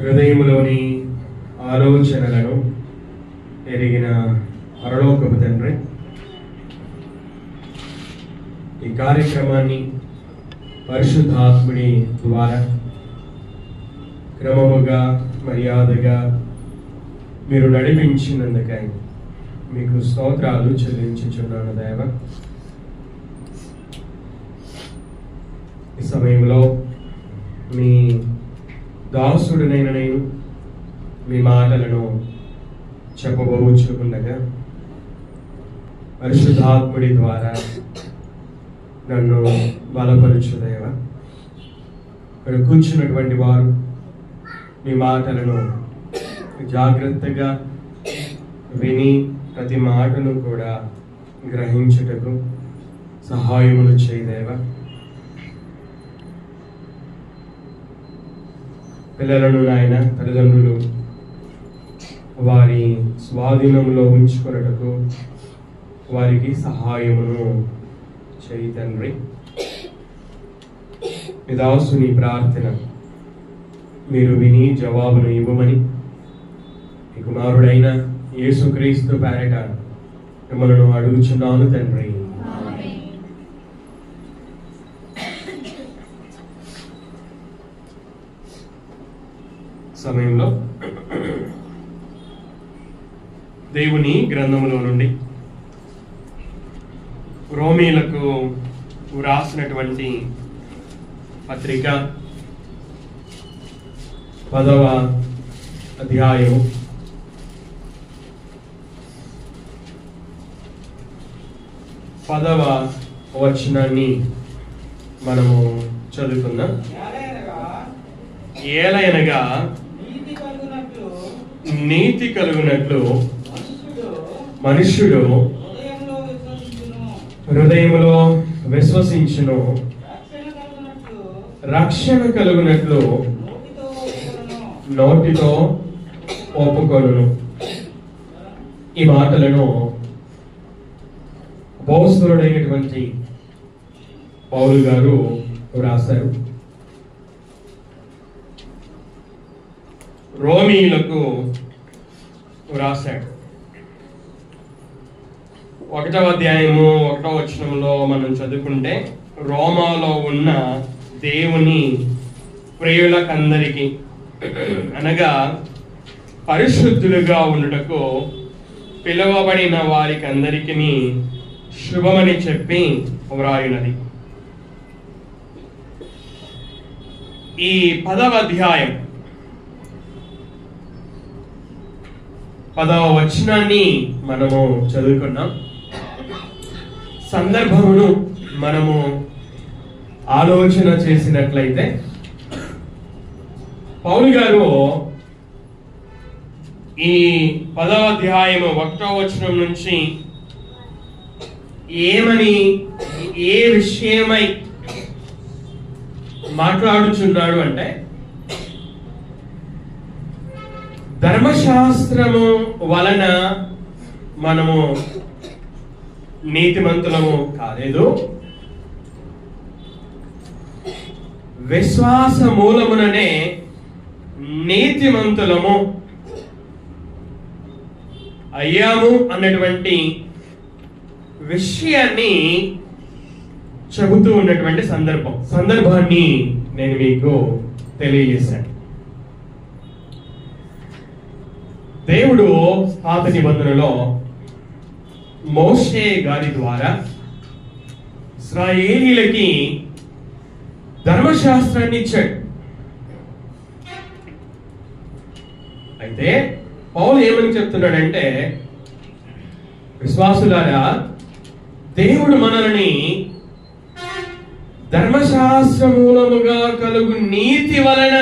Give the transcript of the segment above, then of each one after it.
హృదయంలోని ఆలోచనలను ఎరిగిన పరలోకపు తండ్రి, ఈ కార్యక్రమాన్ని పరిశుద్ధాత్ముడి ద్వారా క్రమముగా మర్యాదగా మీరు నడిపించినందుకై మీకు స్తోత్రాలు చెల్లించుచున్నాను దేవ. ఈ సమయంలో మీ దాసుడునైన నేను మీ మాటలను చెప్పబోచుకుండగా పరిశుద్ధాత్ముడి ద్వారా నన్ను బలపరచు దేవ. ఇక్కడ కూర్చున్నటువంటి వారు మీ మాటలను జాగ్రత్తగా విని ప్రతి మాటను కూడా గ్రహించుటకు సహాయమును చేయదేవా. పిల్లలను నాయన తల్లిదండ్రులు వారి స్వాధీనంలో ఉంచుకొనుటకు వారికి సహాయమును చేయి తండ్రి. మీ దాసుని ప్రార్థన మీరు విని జవాబును ఇవ్వమని మీ కుమారుడైన యేసుక్రీస్తు పేరట మిమ్మల్ని అడుగుచున్నాను తండ్రి. సమయంలో దేవుని గ్రంథములో నుండి రోమీలకు వ్రాసినటువంటి పత్రిక 10వ అధ్యాయం 10వ వచనాన్ని మనము చదువుకుందాం. ఏలయనగా నీతి కలుగునట్లు మనుష్యుడు హృదయములో విశ్వసించును, రక్షణ కలుగునట్లు నోటితో ఒప్పుకొనును. ఈ మాటలను అపోస్తలుడైనటువంటి పౌలు గారు రాశారు. రోమీలకు రాశాడు. 1వ అధ్యాయము 1వ వచనంలో మనం చదువుకుంటే, రోమాలో ఉన్న దేవుని ప్రియులకందరికి అనగా పరిశుద్ధులుగా ఉండుటకు పిలువబడిన వారికి అందరికీ శుభమని చెప్పి వ్రాయునది. ఈ 10వ అధ్యాయం 10వ వచనాన్ని మనము చదువుకున్నాం. సందర్భమును మనము ఆలోచన చేసినట్లయితే పౌలు గారు ఈ 10వ అధ్యాయము 1వ వచనం నుంచి ఏ విషయమై మాట్లాడుచున్నాడు అంటే, ధర్మశాస్త్రము వలన మనము నీతిమంతులము కాలేదు, విశ్వాస మూలముననే నీతిమంతులము అయ్యాము అన్నటువంటి విషయాన్ని చెబుతూ ఉన్నటువంటి సందర్భాన్ని నేను మీకు తెలియజేశాను. దేవుడు పాత నిబంధనలో మోషే గారి ద్వారా ఇశ్రాయేలీయులకి ధర్మశాస్త్రాన్ని ఇచ్చాడు. అయితే పౌలు ఏమని చెప్తున్నాడంటే, విశ్వాసులారా, దేవుడు మనల్ని ధర్మశాస్త్ర మూలముగా కలుగు నీతి వలన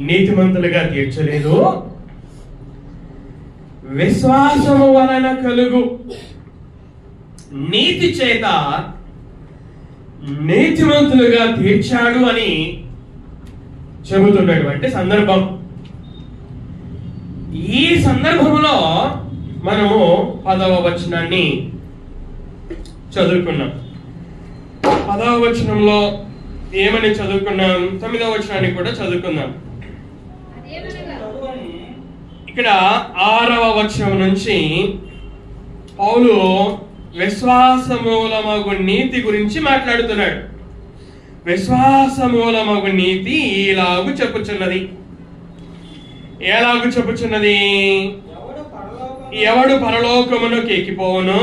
నీతిమంతులుగా తీర్చలేదు, విశ్వాసము వలన కలుగు నీతి చేత నీతిమంతులుగా తీర్చాడు అని చెబుతున్నటువంటి సందర్భం. ఈ సందర్భంలో మనము 10వ వచనాన్ని చదువుకున్నాం. 10వ వచనంలో ఏమని చదువుకున్నాం, 9వ వచనాన్ని కూడా చదువుకున్నాం. ఇక్కడ 6వ వచనం నుంచి పౌలు విశ్వాసమూలమగు నీతి గురించి మాట్లాడుతున్నాడు. విశ్వాసమూలమగు నీతి ఇలాగు చెప్పుచున్నది. ఎలాగు చెప్పుచున్నది? ఎవడు పరలోకమునకు ఎక్కిపోవును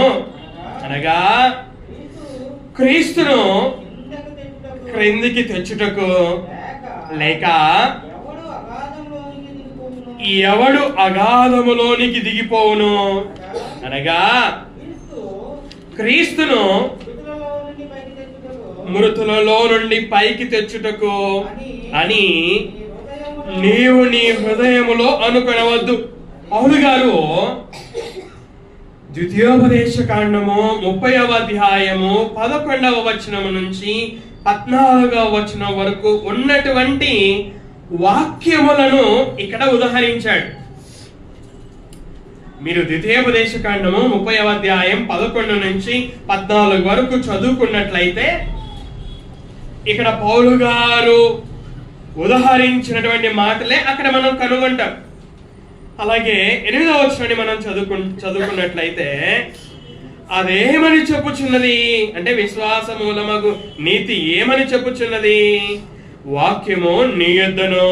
అనగా క్రీస్తును క్రిందికి తెచ్చుటకు, లేక ఎవడు అగాధములోనికి దిగిపోవును అనగా క్రీస్తును మృతులలో నుండి పైకి తెచ్చుటకు అని నీవు నీ హృదయములో అనుకొనవద్దు. పౌలు గారు ద్వితీయోపదేశకాండము 30వ అధ్యాయము 11వ వచనము నుంచి 14వ వచనం వరకు ఉన్నటువంటి వాక్యములను ఇక్కడ ఉదహరించాడు. మీరు ద్వితీయోపదేశకాండము 30వ అధ్యాయం 11 నుంచి 14 వరకు చదువుకున్నట్లయితే ఇక్కడ పౌలు గారు ఉదహరించినటువంటి మాటలే అక్కడ మనం కనుగొంటాం. అలాగే 8వ వచనాన్ని మనం చదువుకున్నట్లయితే అదేమని చెప్పుచున్నది అంటే విశ్వాసమూలమగు నీతి ఏమని చెప్పుచున్నది? వాక్యము నీ యొద్దను,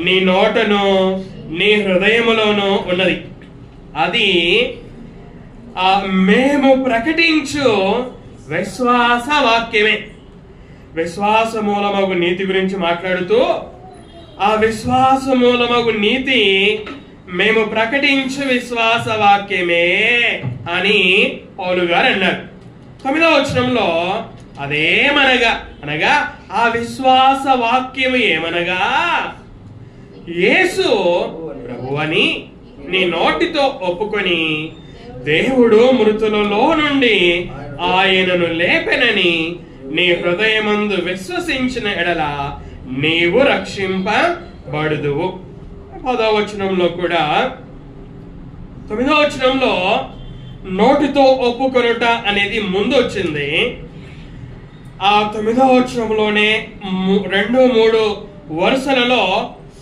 నీ నోటను, నీ హృదయములోను ఉన్నది. అది మేము ప్రకటించు విశ్వాస వాక్యమే. విశ్వాసమూలమగు నీతి గురించి మాట్లాడుతూ ఆ విశ్వాసమూలమగు నీతి మేము ప్రకటించు విశ్వాస వాక్యమే అని పౌలు గారు అన్నారు. 9వ వచనంలో అదేమనగా అనగా ఆ విశ్వాస వాక్యము ఏమనగా యేసు ప్రభువని నీ నోటితో ఒప్పుకొని దేవుడు మృతులలో నుండి ఆయనను లేపెనని నీ హృదయమందు విశ్వసించిన ఎడల నీవు రక్షింపబడుదువు. 10వ వచనంలో కూడా 9వ వచనంలో నోటితో ఒప్పుకొనుట అనేది ముందు వచ్చింది. ఆ 9వ వచనంలోనే 2-3 వరుసలలో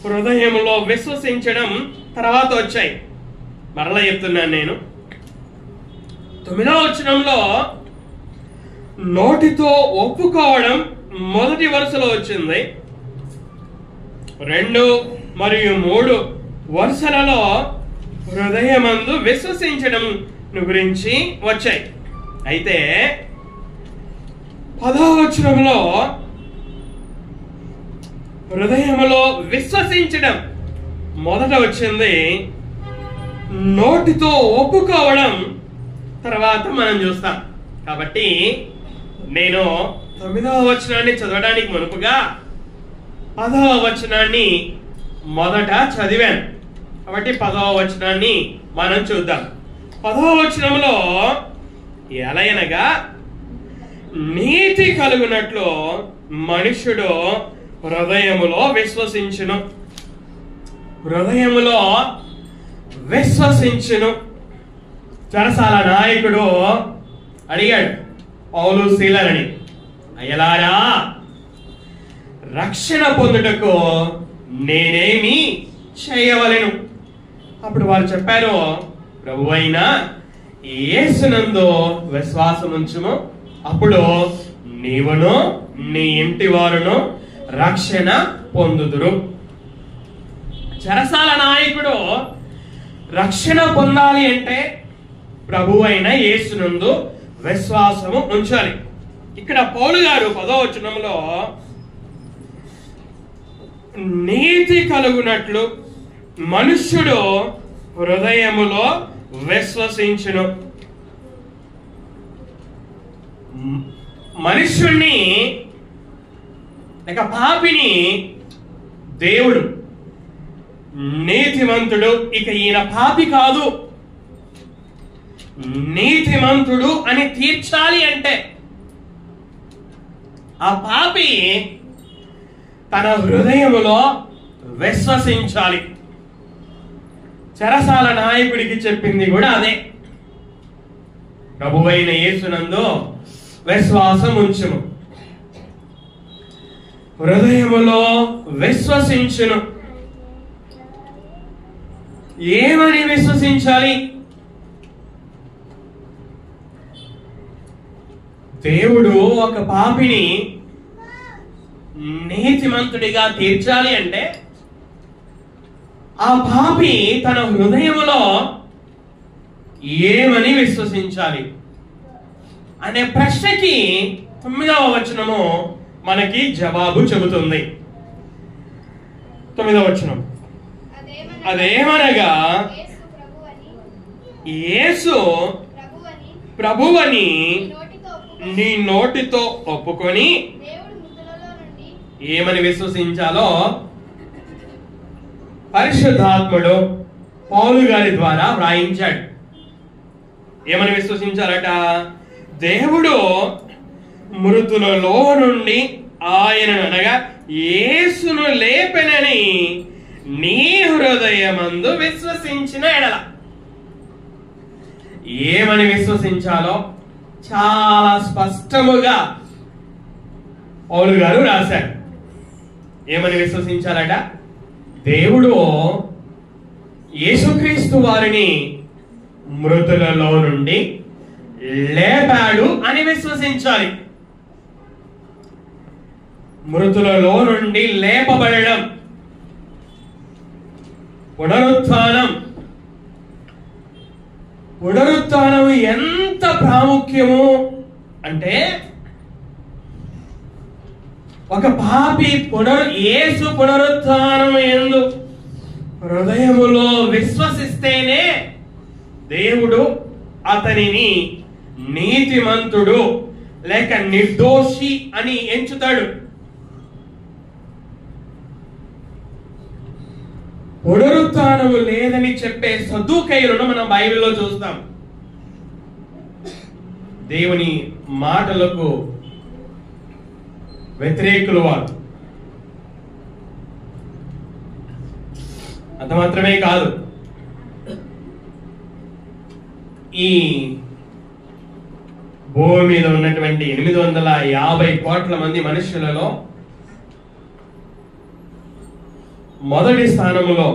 హృదయంలో విశ్వసించడం తర్వాత వచ్చాయి. మరలా చెప్తున్నాను నేను. 9వ వచనంలో నోటితో ఒప్పుకోవడం మొదటి వరుసలో వచ్చింది. 2 మరియు 3 వరుసలలో హృదయమందు విశ్వసించడం గురించి వచ్చాయి. అయితే 10వ వచనంలో హృదయములో విశ్వసించడం మొదట వచ్చింది, నోటితో ఒప్పుకోవడం తర్వాత మనం చూస్తాం. కాబట్టి నేను 9వ వచనాన్ని చదవడానికి మునుపుగా 10వ వచనాన్ని మొదట చదివాను. కాబట్టి 10వ వచనాన్ని మనం చూద్దాం. 10వ వచనంలో ఎలయనగా నీతి కలుగునట్లు మనుష్యుడు హృదయములో విశ్వసించును. హృదయములో విశ్వసించును. చెరసాల నాయకుడు అడిగాడు పౌలు శీలలని, అయ్యలారా రక్షణ పొందుటకు నేనేమి చేయవలెను? అప్పుడు వారు చెప్పారు, ప్రభువైన యేసునందు విశ్వాసం ఉంచుము, అప్పుడు నీవును నీ ఇంటి వారును రక్షణ పొందుదురు. చెరసాల నాయకుడు రక్షణ పొందాలి అంటే ప్రభువైన యేసునందు విశ్వాసము ఉంచాలి. ఇక్కడ పౌలు గారు 10వ వచనంలో నీతి కలుగునట్లు మనుష్యుడు హృదయములో విశ్వసించును. మనుష్యుణ్ణి లేక పాపిని దేవుడు నీతిమంతుడు, ఇక ఈయన పాపి కాదు, నీతిమంతుడు అని తీర్చాలి అంటే ఆ పాపి తన హృదయములో విశ్వసించాలి. చెరసాల నాయకుడికి చెప్పింది కూడా అదే, ప్రభువైన యేసునందు విశ్వాసం ఉంచుము, హృదయములో విశ్వసించును. ఏమని విశ్వసించాలి? దేవుడు ఒక పాపిని నీతిమంతుడిగా తీర్చాలి అంటే ఆ పాపి తన హృదయములో ఏమని విశ్వసించాలి అనే ప్రశ్నకి 9వ వచనము మనకి జవాబు చెబుతుంది. 9వ వచనం, అదేమనగా యేసు ప్రభువని నీ నోటితో ఒప్పుకొని ఏమని విశ్వసించాలో పరిశుద్ధాత్ముడు పౌలు గారి ద్వారా వ్రాయించాడు. ఏమని విశ్వసించాలట? దేవుడు మృతులలో నుండి ఆయనను అనగా యేసును లేపెనని నీ హృదయమందు విశ్వసించిన ఎడల. ఏమని విశ్వసించాలో చాలా స్పష్టముగా పౌలు గారు రాశారు. ఏమని విశ్వసించాలట? దేవుడు యేసుక్రీస్తు వారిని మృతులలో నుండి లేపాడు అని విశ్వసించాలి. మృతులలో నుండి లేపబడడం, పునరుత్థానం. పునరుత్థానం ఎంత ప్రాముఖ్యము అంటే ఒక పాపి యేసు పునరుత్థానం యందు హృదయములో విశ్వసిస్తేనే దేవుడు అతనిని నీతిమంతుడు లేక నిర్దోషి అని ఎంచుతాడు. పునరుత్థానము లేదని చెప్పే సదుకైలను మనం బైబిల్లో చూస్తాం. దేవుని మాటలకు వ్యతిరేకులు వారు. అంత మాత్రమే కాదు, ఈ భూమి మీద ఉన్నటువంటి 850 కోట్ల మంది మనుషులలో మొదటి స్థానంలో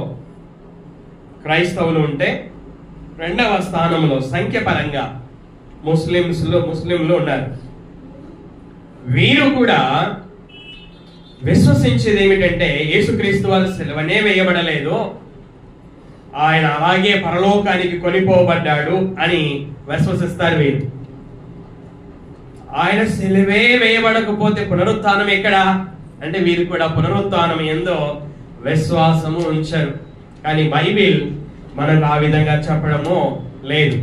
క్రైస్తవులు ఉంటే, రెండవ స్థానంలో సంఖ్యపరంగా ముస్లింలు ఉన్నారు. వీరు కూడా విశ్వసించేది ఏమిటంటే యేసుక్రీస్తు వారు సిలువనే వేయబడలేదు, ఆయన అలాగే పరలోకానికి కొనిపోబడ్డాడు అని విశ్వసిస్తారు వీరు. ఆయన సిలువే వేయబడకపోతే పునరుత్థానం ఎక్కడా అంటే వీరు కూడా పునరుత్థానం ఏందో విశ్వాసము ఉంచరు. కానీ బైబిల్ మనకు ఆ విధంగా చెప్పడము లేదు.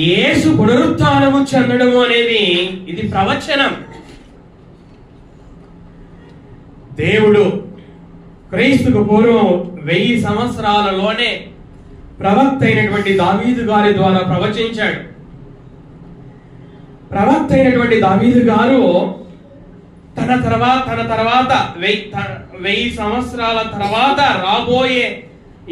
యేసు పునరుత్థానము చెందడము అనేది ఇది ప్రవచనం. దేవుడు క్రీస్తుకు పూర్వం 1000 సంవత్సరాలలోనే ప్రవక్త అయినటువంటి దావీదు గారి ద్వారా ప్రవచించాడు. ప్రవక్త అయినటువంటి దావీదు గారు తన తర్వాత 1000 సంవత్సరాల తర్వాత రాబోయే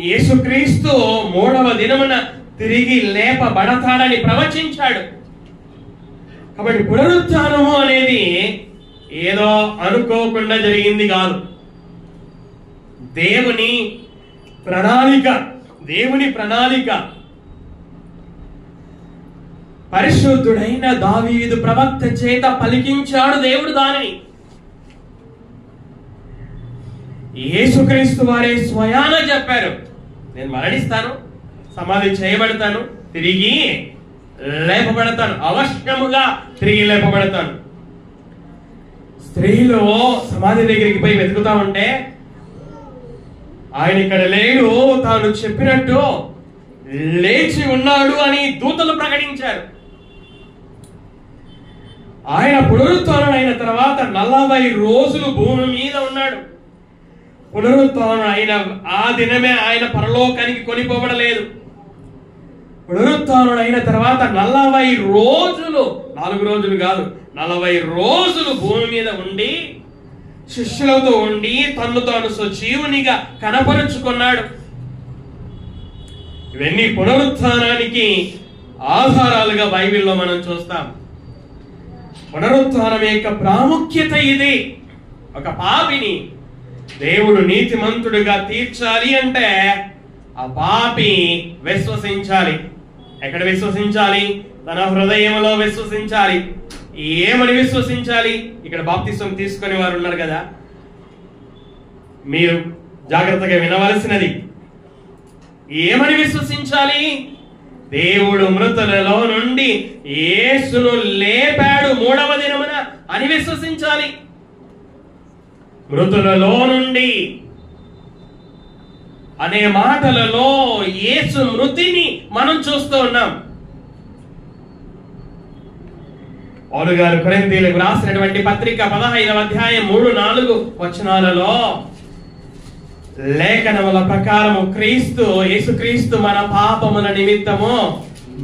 యేసుక్రీస్తు 3వ దినమున తిరిగి లేపబడతాడని ప్రవచించాడు. కాబట్టి పునరుత్థానము అనేది ఏదో అనుకోకుండా జరిగింది కాదు. దేవుని ప్రణాళిక. పరిశుద్ధుడైన దావీదు ప్రవక్త చేత పలికించాడు దేవుడు దానిని. యేసుక్రీస్తు వారే స్వయాన చెప్పారు, నేను మరణిస్తాను, సమాధి చేయబడతాను, తిరిగి లేపబడతాను, అవశ్యముగా తిరిగి లేపబడతాను. స్త్రీలు సమాధి దగ్గరికి పోయి వెతుకుతా ఉంటే ఆయన ఇక్కడ లేడు, తాను చెప్పినట్టు లేచి ఉన్నాడు అని దూతలు ప్రకటించారు. ఆయన పునరుత్థానం అయిన తర్వాత 40 రోజులు భూమి మీద ఉన్నాడు. పునరుత్థానం అయిన ఆ దినమే ఆయన పరలోకానికి కొనిపోబడలేదు. పునరుత్థానం అయిన తర్వాత 40 రోజులు, 4 రోజులు కాదు, 40 రోజులు భూమి మీద ఉండి శిష్యులతో ఉండి తన్ను తాను సజీవునిగా కనపరుచుకున్నాడు. ఇవన్నీ పునరుత్థానానికి ఆధారాలుగా బైబిల్లో మనం చూస్తాం. పునరుత్థానం యొక్క ప్రాముఖ్యత ఇది. ఒక పాపిని దేవుడు నీతిమంతుడిగా తీర్చాలి అంటే ఆ పాపి విశ్వసించాలి. ఎక్కడ విశ్వసించాలి? తన హృదయంలో విశ్వసించాలి. ఏమని విశ్వసించాలి? ఇక్కడ బాప్తిసం తీసుకునే వారు ఉన్నారు కదా, మీరు జాగ్రత్తగా వినవలసినది. ఏమని విశ్వసించాలి? దేవుడు మృతులలో నుండి యేసును లేపాడు 3వ దినమున అని విశ్వసించాలి. మృతులలో నుండి అనే మాటలలో యేసు మృతిని మనం చూస్తూ ఉన్నాం. పౌలు గారు కొరింథీయులకు రాసినటువంటి పత్రిక 15వ అధ్యాయం 3-4 వచనాలలో లేఖనముల ప్రకారము యేసుక్రీస్తు మన పాపముల నిమిత్తము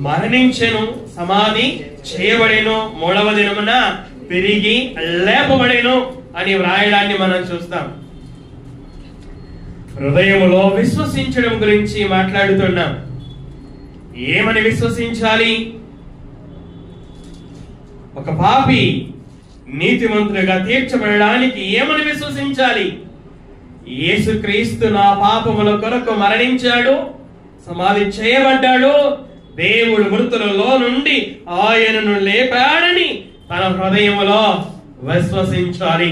మరణించెను, సమాధి చేయబడెను, 3వ దినమున తిరిగి లేపబడెను అని వ్రాయడాన్ని మనం చూస్తాం. హృదయములో విశ్వసించడం గురించి మాట్లాడుతున్నాం. ఏమని విశ్వసించాలి? ఒక పాపి నీతిమంతులుగా తీర్చబడడానికి ఏమని విశ్వసించాలి? యేసుక్రీస్తు నా పాపముల కొరకు మరణించాడు, సమాధి చేయబడ్డాడు, దేవుడు మృతులలో నుండి ఆయనను లేపాడని తన హృదయములో విశ్వసించాలి.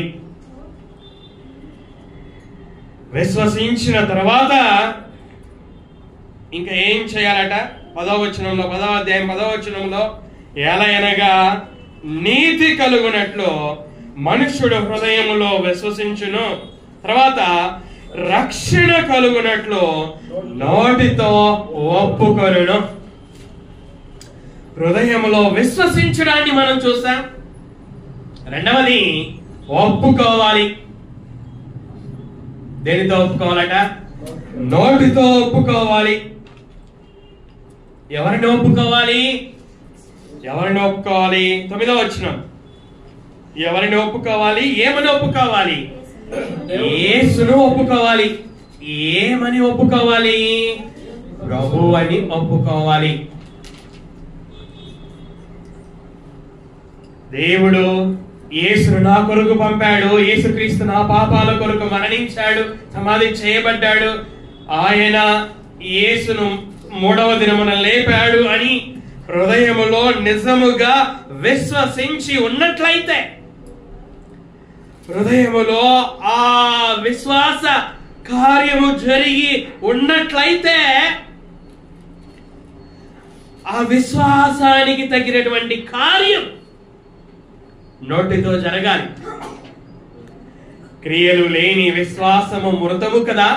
విశ్వసించిన తర్వాత ఇంకా ఏం చేయాలట? 10వ వచనంలో, 10వ అధ్యాయం 10వ వచనంలో, ఎలయనగా నీతి కలుగునట్లు మనుష్యుడు హృదయములో విశ్వసించును, తర్వాత రక్షణ కలుగునట్లు నోటితో ఒప్పుకొనును. హృదయములో విశ్వసించడాన్ని మనం చూస్తాం. రెండవది ఒప్పుకోవాలి. దేనితో ఒప్పుకోవాలట? నోటితో ఒప్పుకోవాలి. ఎవరిని ఒప్పుకోవాలి? 9వ వచనం. ఎవరిని ఒప్పుకోవాలి? ఏమని ఒప్పుకోవాలి? యేసును ఒప్పుకోవాలి. ఏమని ఒప్పుకోవాలి? ప్రభు అని ఒప్పుకోవాలి. దేవుడు యేసును నా కొరకు పంపాడు, యేసుక్రీస్తు నా పాపాల కొరకు మరణించాడు, సమాధి చేయబడ్డాడు, ఆయన యేసును 3వ దినమున లేపాడు అని హృదయములో నిజముగా విశ్వసించి ఉన్నట్లయితే, హృదయములో ఆ విశ్వాస కార్యము జరిగి ఉన్నట్లయితే, ఆ విశ్వాసానికి తగినటువంటి కార్యం నోటితో జరగాలి. క్రియలు లేని విశ్వాసము మృతము కదా,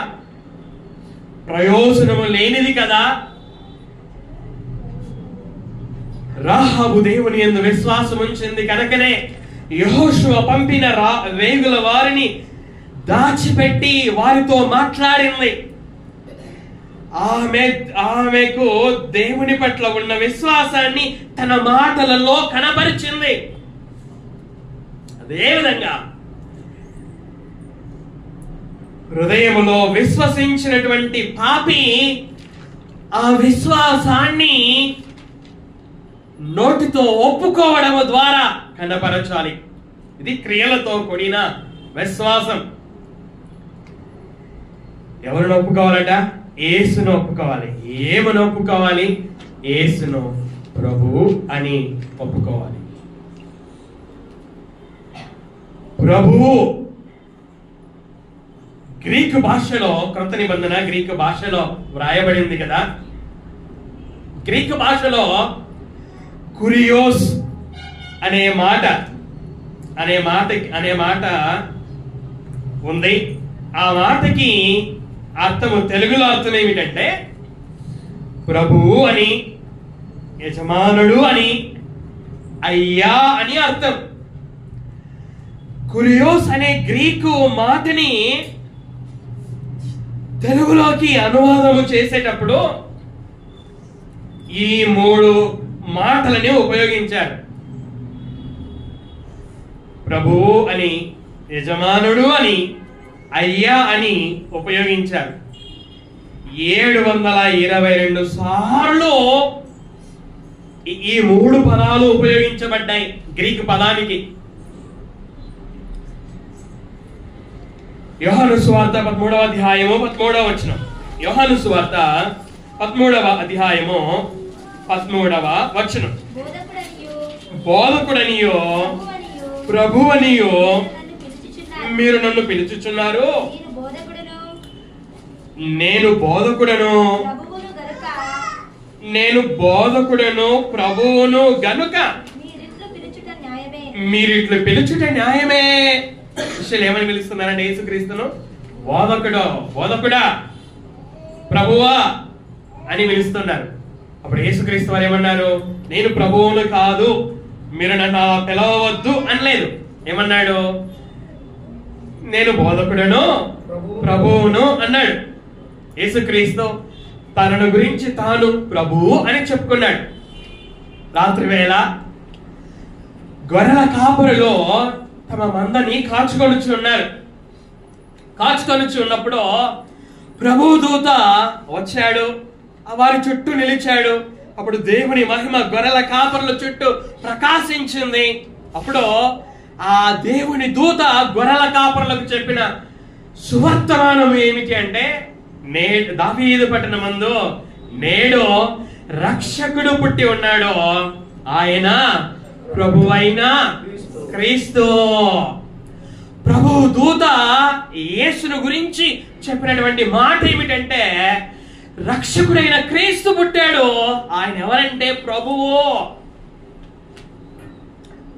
ప్రయోజనము లేనిది కదా. రాహాబు దేవుని యందు విశ్వాసం ఉంచింది కనుకనే యెహోషువ పంపిన వేగుల వారిని దాచిపెట్టి వారితో మాట్లాడింది. ఆమెకు దేవుని పట్ల ఉన్న విశ్వాసాన్ని తన మాటలలో కనబరిచింది. అదేవిధంగా హృదయములో విశ్వసించినటువంటి పాపి ఆ విశ్వాసాన్ని నోటితో ఒప్పుకోవడం ద్వారా కనపరచాలి. ఇది క్రియలతో కూడిన విశ్వాసం. ఎవరిని ఒప్పుకోవాలట? యేసును ఒప్పుకోవాలి. ఏమని ఒప్పుకోవాలి? యేసును ప్రభువు అని ఒప్పుకోవాలి. ప్రభువు గ్రీకు భాషలో, క్రొత్త నిబంధన గ్రీకు భాషలో వ్రాయబడింది కదా. గ్రీకు భాషలో కురియోస్ అనే మాట ఉంది. ఆ మాటకి అర్థము, తెలుగులో అర్థం ఏమిటంటే ప్రభువు అని, యజమానుడు అని, అయ్యా అని అర్థం. కురియోస్ అనే గ్రీకు మాటని తెలుగులోకి అనువాదము చేసేటప్పుడు ఈ 3 మాటలని ఉపయోగించారు. ప్రభువు అని, యజమానుడు అని, అయ్యా అని ఉపయోగించారు. 722 సార్లు ఈ 3 పదాలు ఉపయోగించబడ్డాయి గ్రీకు పదానికి. యోహాను సువార్త 13వ అధ్యాయము 13వ వచనం. యోహాను సువార్త 13వ అధ్యాయము 13వ వచనం. బోధకుడనియో ప్రభువనియో మీరు నన్ను పిలుచుచున్నారు. నేను బోధకుడను ప్రభువును గనుక మీరిట్లు పిలుచుట న్యాయమే. శిష్యులు ఏమని పిలుస్తున్నారంటే యేసుక్రీస్తును బోధకుడా ప్రభువా అని పిలుస్తున్నారు. అప్పుడు యేసుక్రీస్తు వారు ఏమన్నారు? నేను ప్రభువును కాదు, మీరు నన్ను పిలవవద్దు అనలేదు. ఏమన్నాడు? నేను బోధకుడను ప్రభువును అన్నాడు. యేసుక్రీస్తు తనను గురించి తాను ప్రభువు అని చెప్పుకున్నాడు. రాత్రి వేళ గొర్రెల కాపురులో తమ మందని కాచుకొనుచు ఉన్నప్పుడు ప్రభువు దూత వచ్చాడు, వారి చుట్టూ నిలిచాడు. అప్పుడు దేవుని మహిమ గొర్రెల కాపురుల చుట్టూ ప్రకాశించింది. అప్పుడు ఆ దేవుని దూత గొర్రెల కాపురులకు చెప్పిన సువర్తమానం ఏమిటి అంటే, దావీదు పట్టణమందు నేడు రక్షకుడు పుట్టి ఉన్నాడు, ఆయన ప్రభువైన క్రీస్తు. ప్రభు దూత యేసును గురించి చెప్పినటువంటి మాట ఏమిటంటే, రక్షకుడైన క్రీస్తు పుట్టాడు. ఆయన ఎవరంటే ప్రభువు.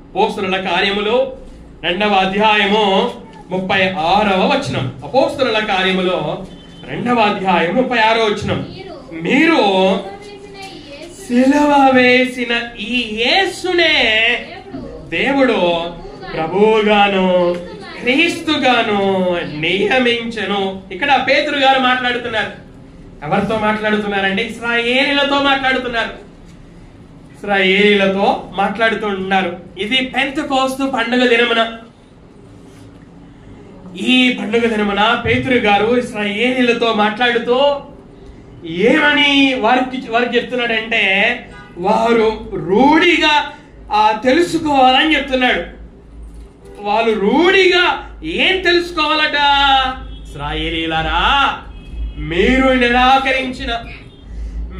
అపోస్తలుల కార్యములు 2వ అధ్యాయము 36వ వచనం. అపోస్తలుల కార్యములో 2వ అధ్యాయం 36వ వచనం. మీరు సిలువ వేసిన ఈ యేసునే దేవుడు ప్రభువుగాను క్రీస్తుగాను నియమించెను. ఇక్కడ పేతురు గారు మాట్లాడుతున్నారు. ఎవరితో మాట్లాడుతున్నారంటే ఇశ్రాయేలీలతో మాట్లాడుతున్నారు. ఇది పెంతెకోస్తు పండుగ దినమున. ఈ పండుగ దినమున పేతురు గారు ఇశ్రాయేలీలతో మాట్లాడుతూ ఏమని వారికి చెప్తున్నాడంటే, వారు రూఢిగా తెలుసుకోవాలని చెప్తున్నాడు. వాళ్ళు రూఢిగా ఏం తెలుసుకోవాలట? ఇశ్రాయేలీయులారా, మీరు నిరాకరించిన,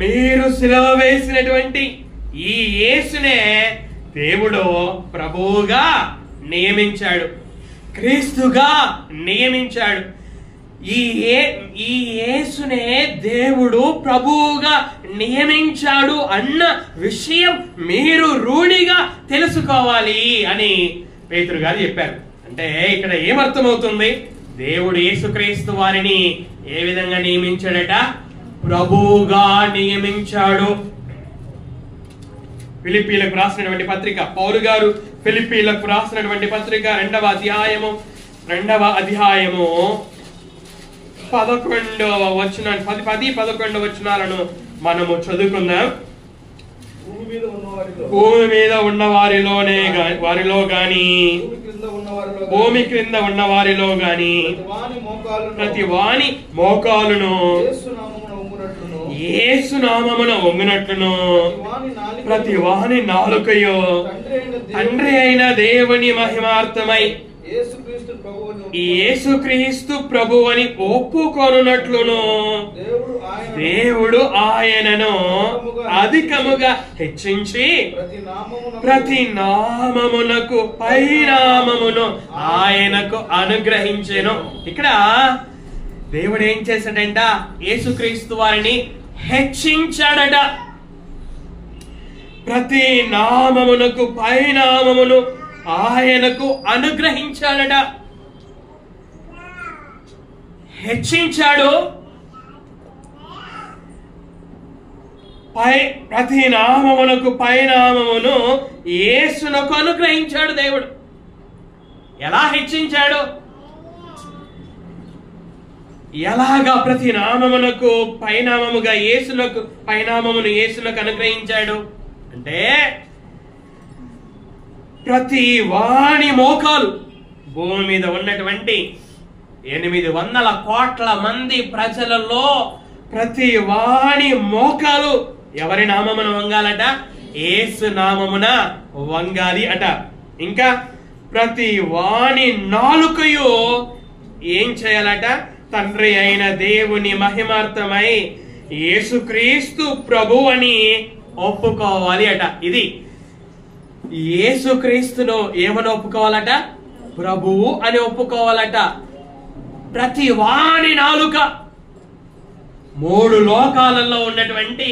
మీరు సిలువ వేసినటువంటి ఈ యేసునే దేవుడు ప్రభువుగా నియమించాడు, క్రీస్తుగా నియమించాడు. ఈ యేసునే దేవుడు ప్రభువుగా నియమించాడు అన్న విషయం మీరు రూఢిగా తెలుసుకోవాలి అని పేతురు గారు చెప్పారు. అంటే ఇక్కడ ఏమర్థమవుతుంది? దేవుడు యేసుక్రీస్తు వారిని ఏ విధంగా నియమించాడట? ప్రభువుగా నియమించాడు. ఫిలిప్పీలకు రాసినటువంటి పత్రిక, పౌలు గారు ఫిలిప్పీలకు రాసినటువంటి పత్రిక 2వ అధ్యాయము 11వ వచనం 10-11 వచనాలను మనము చదువుకుందాం. భూమి మీద ఉన్న వారిలో గాని భూమి క్రింద ఉన్న వారిలో గాని ప్రతి వాని మోకాలును యేసు నామమున వంగునట్లును ప్రతి వాని నాలుకయో తండ్రి అయిన దేవుని మహిమార్థమై యేసుక్రీస్తు ప్రభువని ఒప్పుకొనున్నట్లును దేవుడు ఆయనను అధికముగా హెచ్చించి ప్రతి నామమునకు పైనామమును ఆయనకు అనుగ్రహించెను. ఇక్కడ దేవుడు ఏం చేశాడంట? యేసుక్రీస్తు వారిని హెచ్చించాడట. ప్రతి నామమునకు పైనామమును ఆయనకు అనుగ్రహించాడట. హెచ్చించాడు. ప్రతి నామమునకు పైనామమును యేసునకు అనుగ్రహించాడు దేవుడు. ఎలా హెచ్చించాడు? ఎలాగా ప్రతి నామమునకు పైనామముగా యేసునకు పైనామమును యేసునకు అనుగ్రహించాడు అంటే, ప్రతి వాణి మోకాలు, భూమి మీద ఉన్నటువంటి 800 కోట్ల మంది ప్రజలలో ప్రతి వాణి మోకాలు ఎవరి నామమున వంగాలట? యేసు నామమున వంగాలి అట. ఇంకా ప్రతి వాణి నాలుకయు ఏం చేయాలట? తండ్రి అయిన దేవుని మహిమార్థమై యేసుక్రీస్తు ప్రభు అని ఒప్పుకోవాలి అట. ఇది యేసుక్రీస్తును ఏమని ఒప్పుకోవాలట? ప్రభువు అని ఒప్పుకోవాలట. ప్రతి వాని నాలుక, 3 లోకాలలో ఉన్నటువంటి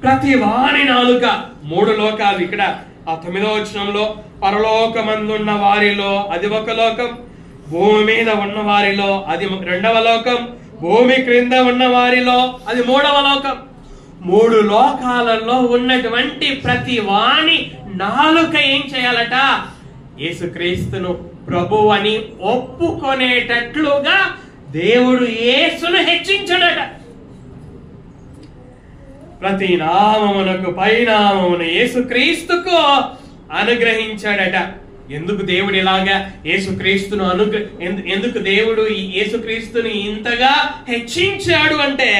ప్రతి వాని నాలుక, 3 లోకాలు. ఇక్కడ ఆ 9వ వచనంలో పరలోకమందున్న వారిలో అది ఒక లోకం, భూమి మీద ఉన్న వారిలో అది 2వ లోకం, భూమి క్రింద ఉన్న వారిలో అది 3వ లోకం. 3 లోకాలలో ఉన్నటువంటి ప్రతి వాని నాలుక ఏం చేయాలట? యేసుక్రీస్తును ప్రభు అని ఒప్పుకొనేటట్లుగా దేవుడు యేసును హెచ్చించడట. ప్రతి నామమునకు పైనామమును యేసుక్రీస్తుకు అనుగ్రహించాడట. ఎందుకు దేవుడు ఇలాగా యేసుక్రీస్తును ఎందుకు దేవుడు ఈ యేసుక్రీస్తుని ఇంతగా హెచ్చించాడు అంటే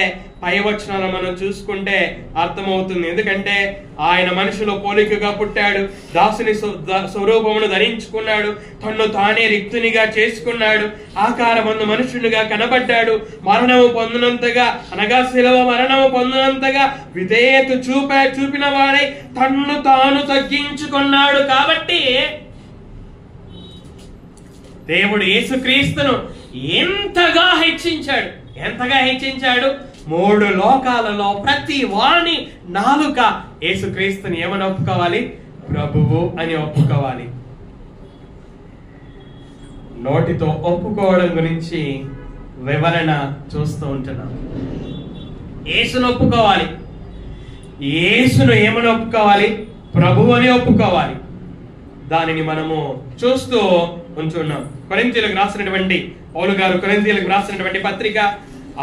పై వచనాలు మనం చూసుకుంటే అర్థమవుతుంది. ఎందుకంటే ఆయన మనుషుల పోలికగా పుట్టాడు, దాసుని స్వరూపమును ధరించుకున్నాడు, తన్ను తానే రిక్తునిగా చేసుకున్నాడు, ఆకారమందు మనుషునిగా కనబడ్డాడు, మరణము పొందినంతగా అనగా శిలువ మరణము పొందినంతగా విధేయత చూపిన వాడై తన్ను తాను తగ్గించుకున్నాడు. కాబట్టి దేవుడు యేసుక్రీస్తును ఎంతగా హెచ్చించాడు. 3 లోకాలలో ప్రతి వాని నాలుక యేసుక్రీస్తుని ఏమని ఒప్పుకోవాలి? ప్రభువు అని ఒప్పుకోవాలి. నోటితో ఒప్పుకోవడం గురించి వివరణ చూస్తూ ఉంటున్నాం. యేసును ఒప్పుకోవాలి. యేసును ఏమని ఒప్పుకోవాలి? ప్రభువు అని ఒప్పుకోవాలి. దానిని మనము చూస్తూ ఉంటున్నాం. కొరింథీయులకు రాసినటువంటి పౌలు గారు కొరింథీయులకు రాసినటువంటి పత్రిక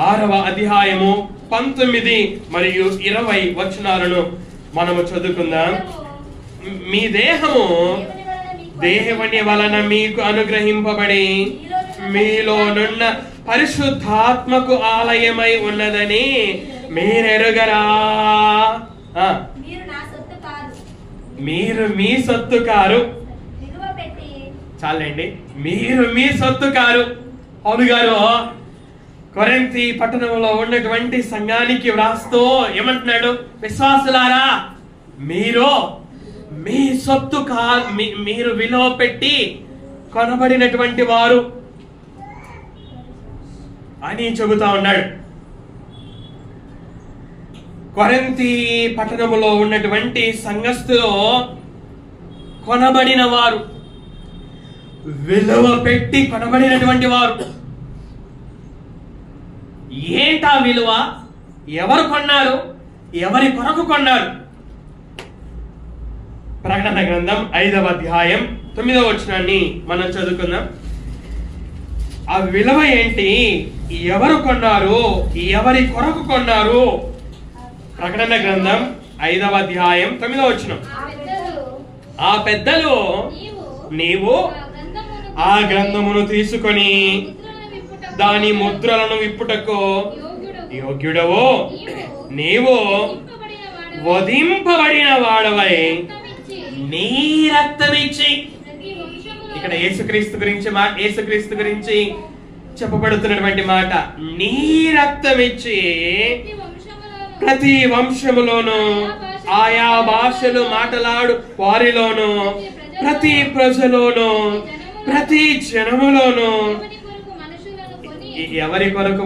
6వ అధ్యాయము 19 మరియు 20 వచనాలను మనము చదువుకుందాం. మీ దేహము దేవుని వలన మీకు అనుగ్రహింపబడి మీలోనున్న పరిశుద్ధాత్మకు ఆలయమై ఉన్నదని మీరెరుగరా? మీరు మీ సొత్తు కారు. చాలండి, మీరు మీ సొత్తు కారు. పౌలు గారు కొరింథీ పట్టణంలో ఉన్నటువంటి సంఘానికి వ్రాస్తూ ఏమంటున్నాడు? విశ్వాసులారా, మీరు మీ సొత్తు మీరు విలువ పెట్టి కొనబడినటువంటి వారు అని చెబుతా ఉన్నాడు. కొరింథీ పట్టణంలో ఉన్నటువంటి సంఘస్థులు కొనబడిన వారు, విలువ పెట్టి కొనబడినటువంటి వారు. ఏంటా విలువ? ఎవరు కొన్నారు? ఎవరి కొరకు కొన్నారు? ప్రకటన గ్రంథం 5వ అధ్యాయం 9వ వచనాన్ని మనం చదువుకుందాం. ఆ విలువ ఏంటి? ఎవరు కొన్నారు? ఎవరి కొరకు కొన్నారు? ప్రకటన గ్రంథం 5వ అధ్యాయం 9వ వచనం. ఆ పెద్దలు నీవు ఆ గ్రంథమును తీసుకొని దాని ముద్రలను విప్పుటకు యోగ్యుడవో, నీవు వధింపబడిన వాడవై నీ రక్తమిచ్చి. ఇక్కడ యేసుక్రీస్తు గురించి చెప్పబడుతున్నటువంటి మాట. నీ రక్తమిచ్చి ప్రతి వంశములోను ఆయా భాషలు మాట్లాడు వారిలోను ప్రతి ప్రజలోను ప్రతి జనములోను ఎవరి కొరకు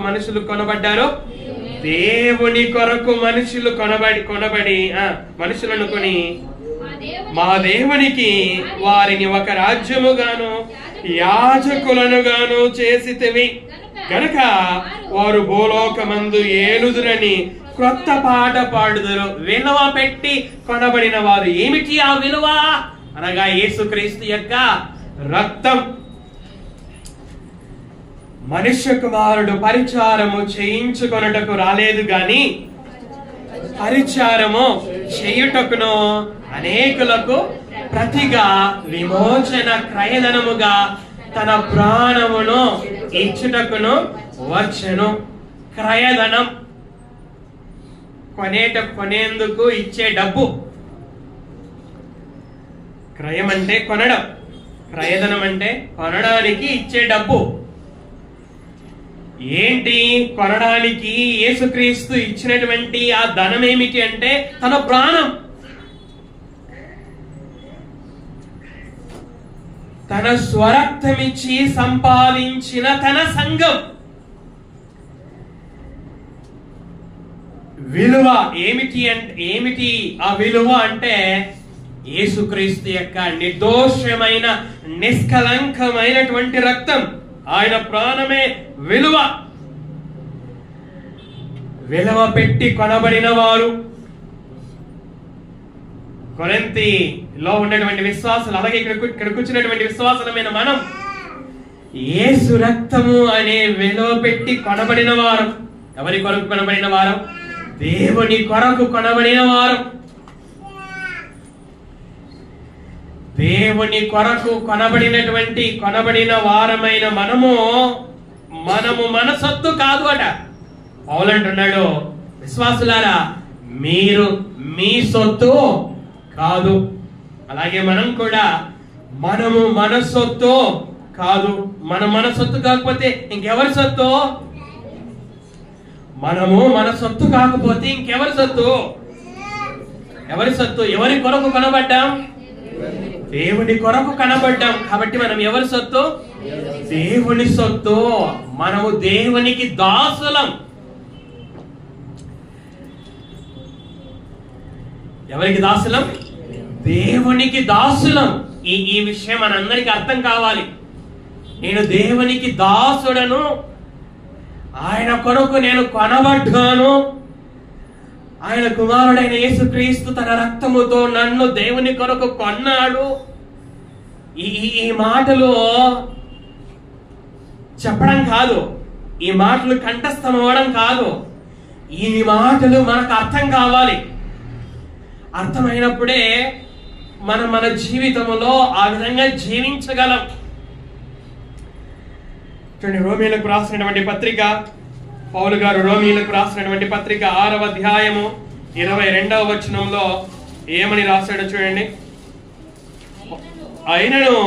మనుషులు కొనబడ్డారో? దేవుని కొరకు మనుషులు కొనబడి మనుషులను కొని మా దేవునికి వారిని ఒక రాజ్యముగాను యాజకులను గాను చేసితివి గనుక వారు భూలోకమందు ఏలుదురని క్రొత్త పాట పాడుదురు. విలువ పెట్టి కొనబడిన వారు. ఏమిటి ఆ విలువ? అనగా యేసుక్రీస్తు యొక్క రక్తం. మనుష్య కుమారుడు పరిచారము చేయించుకొనుటకు రాలేదు గాని పరిచారము చేయుటకును అనేకులకు ప్రతిగా విమోచన క్రయధనముగా తన ప్రాణమును ఇచ్చుటకును వచ్చెను. క్రయధనం కొనేందుకు ఇచ్చే డబ్బు. క్రయం అంటే కొనడం. క్రయధనం అంటే కొనడానికి ఇచ్చే డబ్బు. ఏంటి కొనడానికి యేసుక్రీస్తు ఇచ్చినటువంటి ఆ ధనం ఏమిటి అంటే తన ప్రాణం, తన స్వరక్తమిచ్చి సంపాదించిన తన సంఘం. విలువ ఏమిటి ఆ విలువ అంటే యేసుక్రీస్తు యొక్క నిర్దోషమైన నిష్కలంకమైనటువంటి రక్తం, ఆయన ప్రాణమే విలువ. విలువ పెట్టి కొనబడిన వారు కొరింథీలో ఉన్నటువంటి విశ్వాసులు, అలాగే ఇక్కడ కూర్చున్నటువంటి విశ్వాసులమైన మనం యేసు రక్తము అనే విలువ పెట్టి కొనబడిన వారు. ఎవరి కొరకు కొనబడిన వారు? దేవుని కొరకు కొనబడిన వారు. దేవుని కొరకు కొనబడిన వారమైన మనము మన సొత్తు కాదు అట. పౌలు అంటున్నాడు, విశ్వాసులారా మీరు మీ సొత్తు కాదు. అలాగే మనం కూడా మనము మన సొత్తు కాదు. మన సొత్తు కాకపోతే ఇంకెవరి సొత్తు? మనము మన సొత్తు కాకపోతే ఇంకెవరి సొత్తు? ఎవరి సొత్తు? ఎవరి కొరకు కొనబడ్డాం? దేవుని కొరకు కనబడ్డాం. కాబట్టి మనం ఎవరి సొత్తు? దేవుని సొత్తు. మనము దేవునికి దాసులం. ఎవరికి దాసులం? దేవునికి దాసులం. ఈ విషయం మనందరికి అర్థం కావాలి. నేను దేవునికి దాసుడను, ఆయన కొరకు నేను కొనబడ్డాను, ఆయన కుమారుడైన యేసుక్రీస్తు తన రక్తముతో నన్ను దేవుని కొరకు కొన్నాడు. ఈ మాటలు చెప్పడం కాదు, ఈ మాటలు కంఠస్థం అవ్వడం కాదు, ఈ మాటలు మనకు అర్థం కావాలి. అర్థమైనప్పుడే మన జీవితంలో ఆ విధంగా జీవించగలం. చూడండి, రోమీలకు రాసినటువంటి పత్రిక, పౌలు గారు రోమీలకు రాసినటువంటి పత్రిక 6వ అధ్యాయము 22వ వచనంలో ఏమని రాశాడో చూడండి. అయినను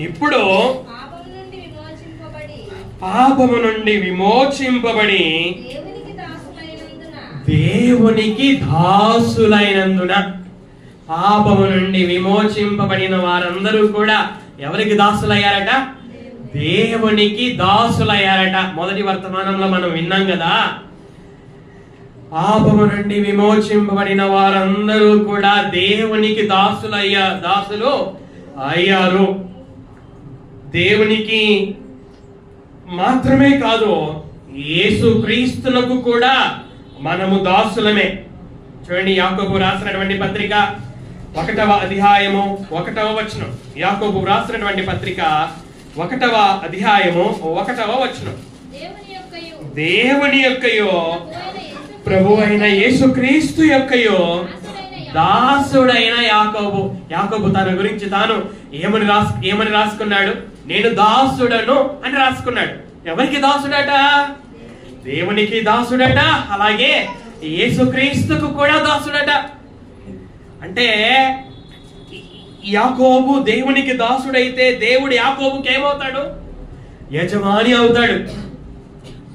ఇప్పుడు పాపము నుండి విమోచింపబడి దేవునికి దాసులైనందున, పాపము నుండి విమోచింపబడిన వారందరూ కూడా ఎవరికి దాసులయ్యారట? దేవునికి దాసులయ్యారట. మొదటి వర్తమానంలో మనం విన్నాం కదా, పాపము నుండి విమోచింపబడిన వారందరూ కూడా దేవునికి దాసులు అయ్యారు. దేవునికి మాత్రమే కాదు, యేసుక్రీస్తునకు కూడా మనము దాసులమే. చూడండి, యాకోబు రాసినటువంటి పత్రిక 1వ అధ్యాయము 1వ వచనం. యాకోబు రాసినటువంటి పత్రిక 1వ అధ్యాయము 1వ వచనం. దేవుని యొక్కయో ప్రభు అయిన యేసుక్రీస్తు యొక్కయో దాసుడైన యాకోబు తన గురించి తాను ఏమని రాసుకున్నాడు? నేను దాసుడను అని రాసుకున్నాడు. ఎవరికి దాసుడట? దేవునికి దాసుడట, అలాగే యేసుక్రీస్తుకు కూడా దాసుడట. అంటే యాకోబు దేవునికి దాసుడైతే దేవుడు యాకోబుకి ఏమవుతాడు? యజమాని అవుతాడు,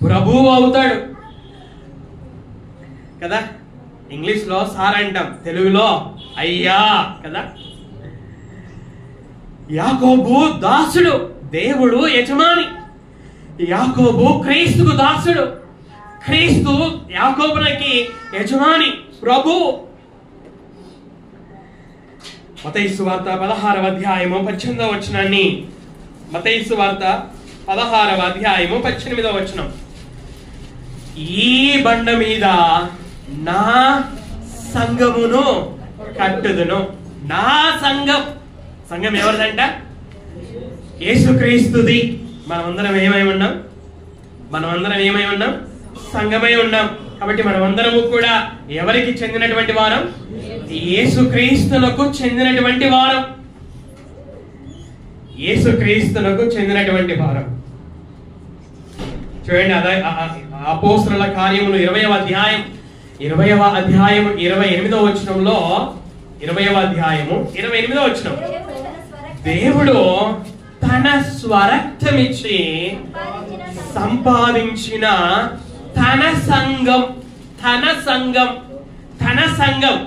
ప్రభువు అవుతాడు కదా. ఇంగ్లీష్ లో సార్ అంటాం, తెలుగులో అయ్యా కదా. యాకోబు దాసుడు, దేవుడు యజమాని. యాకోబు క్రీస్తుకు దాసుడు, క్రీస్తు యాకోబునికి యజమాని, ప్రభువు. మత్తయి సువార్త 16వ అధ్యాయము 18వ వచనాన్ని, మత్తయి సువార్త 16వ అధ్యాయము 18వ వచనం. ఈ బండ మీద నా సంఘమును కట్టుదును. నా సంఘం ఎవరిదంట? యేసుక్రీస్తుది. మనమందరం ఏమై ఉన్నాం? సంఘమై ఉన్నాం. కాబట్టి మనమందరము కూడా ఎవరికి చెందినటువంటి వారం? యేసుక్రీస్తునకు చెందినటువంటి వారం. యేసుక్రీస్తునకు చెందినటువంటి వారం. చూడండి, అపోస్తలుల కార్యములు 20వ అధ్యాయం 28వ వచనంలో, 20వ అధ్యాయము 28వ వచనం. దేవుడు తన స్వరక్తమిచ్చి సంపాదించిన తన సంఘం.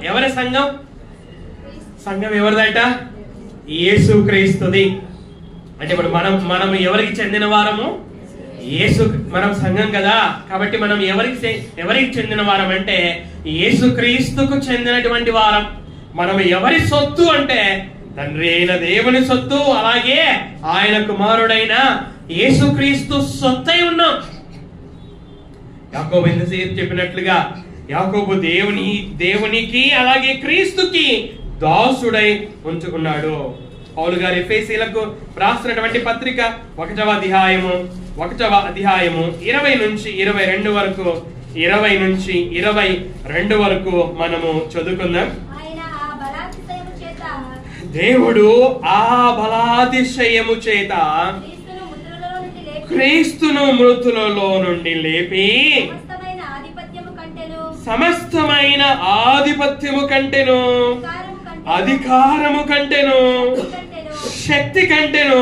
ఎవరి సంఘం? సంఘం ఎవరిదట? యేసుక్రీస్తుది. అంటే ఇప్పుడు మనం ఎవరికి చెందిన వారము? మనం సంఘం కదా, కాబట్టి మనం ఎవరికి చెందిన వారం అంటే యేసుక్రీస్తుకు చెందినటువంటి వారం. మనం ఎవరి సొత్తు అంటే తండ్రి అయిన దేవుని సొత్తు, అలాగే ఆయన కుమారుడైన యేసుక్రీస్తు సొత్తై ఉన్నాం. యాకోబు ఇంతసేపు చెప్పినట్లుగా యాకోబు దేవునికి అలాగే క్రీస్తుకి దాసుడై ఉంచుకున్నాడు. పౌలు గారు ఎఫెసీయులకు రాసినటువంటి పత్రిక 1వ అధ్యాయము 20 నుంచి 22 వరకు 20 నుంచి 22 వరకు మనము చదువుకుందాం. దేవుడు ఆ బలాతిశయము చేత క్రీస్తును మృతులలో నుండి లేపి సమస్తమైన ఆధిపత్యము కంటెను, అధికారము కంటెను, శక్తి కంటెను,